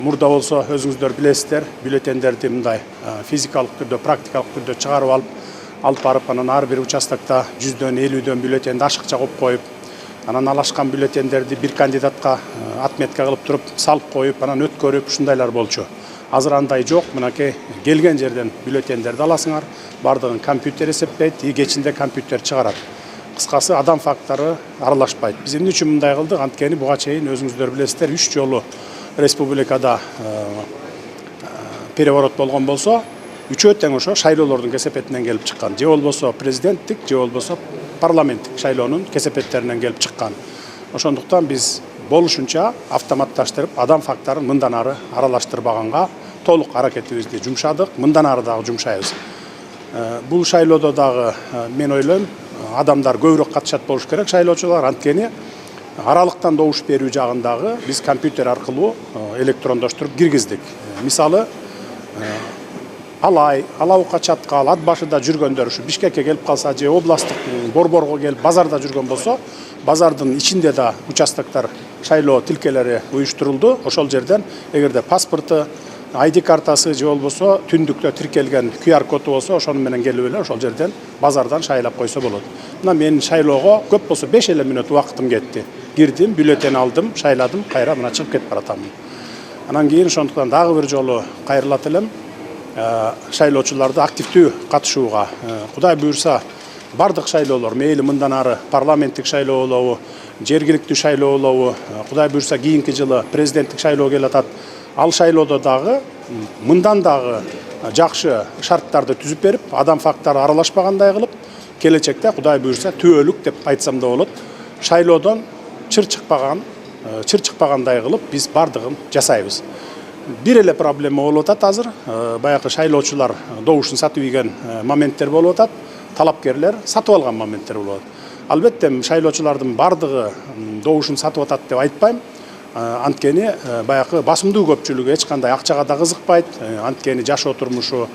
Мурда болсо өзүңүздөр билесиздер, бюллетендерди мындай физикалык түрдө, практикалык түрдө чыгарып алып барып, анан ар бир участокто 100дөн 50дөн бюллетенди ашыкча коюп коюп, анан алышкан бюллетендерди бир кандидатка отметка кылып туруп салып коюп, анан өткөрүп ушундайлар болчу. Азыр андай жок, мынакей келген жерден бюллетендерди аласыңар, бардыгын компьютер эсептейт, и кечинде компьютер чыгарат. Кыскасы адам фактору аралашпайт. Биз эмне үчүн мындай кылдык? Анткени буга чейин өзүңүздөр билесиздер, 3 жолу республикада переворот болгон болсо, үчөө тең ошо шайлоолордун кесепетинен келип чыккан. Же болбосо президенттик, же болбосо парламенттик шайлоонун кесепеттеринен келип чыккан. Ошондуктан биз болушунча автоматташтырып, адам факторун мындан ары аралаштырбаганга толук аракетибизди жумшадык, мындан ары дагы жумшайбыз. Бул шайлоодо дагы мен ойлойм, адамдар көбүрөөк катышат болуш керек, шайлоочулар, анткени аралыктан добуш берүү жагындагы биз компьютер аркылуу электрондоштуруп киргиздик. Мисалы, Алабука Чаткал, ат башыда жүргөндөр ушу Бишкекке келип калса, же областтык борборго келип базарда жүргөн болсо, базардын ичинде да участоктор шайлоо тилкелери уюштурулду. Ошол жерден эгерде паспорту, ID картасы же болбосо түндүктө тиркелген QR коду болсо, ошону менен келип эле ошол жерден базардан шайлап койсо болот. Мына мен шайлоого көп болсо 5 эле мүнөт убактым кетти. Кирдим, бюллетен алдым, шайладым, кайра мына чыгып кетип баратамын. Анан кийин ошондуктан дагы бир жолу кайрылат элем шайлоочуларды активдүү катышууга. Кудай буйрса, бардык шайлоолор, мейли мындан ары парламенттик шайлоо болобу, жергиликтүү шайлоо болобу, кудай буйрса кийинки жылы президенттик шайлоо келатат. Ал шайлоодо дагы мындан дагы жакшы шарттарды түзүп берип, адам фактору аралашпагандай кылып, келечекте кудай буйрса түбөлүк деп айтсам да болот, шайлоодон чыр чыкпагандай кылып биз бардыгын жасайбыз. Бир эле проблема болуп атат азыр. Баягы шайлоочулар добушун сатып ийген моменттер болуп атат, талапкерлер сатып алган моменттер болуп атат. Албетте шайлоочулардын бардыгы добушун сатып атат деп айтпайм. Анткени баягы басымдуу көпчүлүгү эч кандай акчага да кызыкпайт. Анткени жашоо турмушу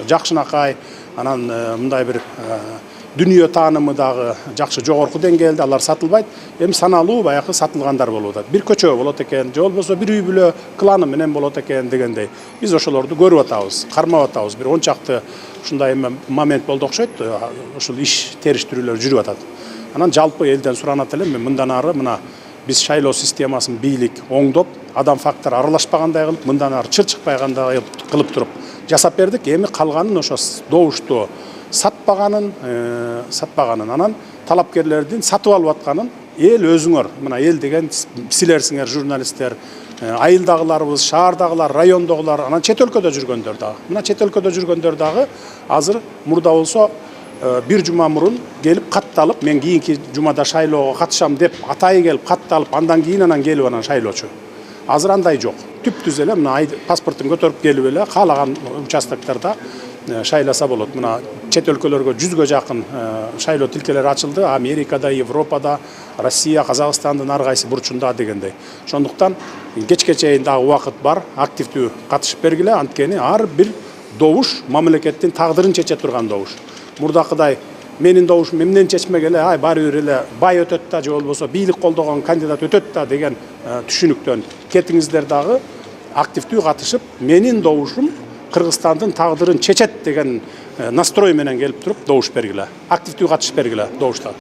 жакшынакай, анан мындай бир дүнүйө таанымы дагы жакшы жогорку деңгээлде, алар сатылбайт. Эми саналуу баягы сатылгандар болуп атат. Бир көчө болот экен, же болбосо бир үй бүлө кланы менен болот экен дегендей. Биз ошолорду көрүп атабыз, кармап атабыз. Бир 10 чакты ушундай момент болду окшойт. Ушул иш териштирүүлөр жүрүп атат. Анан жалпы элден суранат элем, мен мындан ары мына биз шайлоо системасын бийлик оңдоп, адам фактору аралашпагандай кылып, мындан ары чыр чыкпагандай кылып туруп жасап бердик. Эми калганын ошо добушту сатпаганын, анан талапкерлердин сатып алып атканын эл өзүңөр, мына эл деген силерсиңер, журналисттер, айылдагыларыбыз, шаардагылар, райондогулар, анан чет өлкөдө жүргөндөр дагы. Мына чет өлкөдө жүргөндөр дагы азыр мурда болсо бир жума мурун келип катталып, мен кийинки жумада шайлоого катышам деп атайы келип катталып, андан кийин анан келип анан шайлоочу. Азыр андай жок. Түптүз эле мына паспортун көтөрүп келип эле каалаган участоктордо шайласа болот. Мына чет өлкөлөргө 100гө жакын шайлоо тилкелери ачылды. Америкада, Европада, Россия, Казакстандын ар кайсы бурчунда дегендей. Ошондуктан кечке чейин дагы убакыт бар, активдүү катышып бергиле, анткени ар бир добуш мамлекеттин тагдырын чече турган добуш. Мурдакыдай менин добушум эмнени чечмек эле, баары бир эле бай өтөт да, же болбосо бийлик колдогон кандидат өтөт да деген түшүнүктөн кетиңиздер дагы активдүү катышып, менин добушум Кыргызстандын тагдырын чечет деген настрой менен келип туруп добуш бергиле. Активдүү катышып бергиле добушта.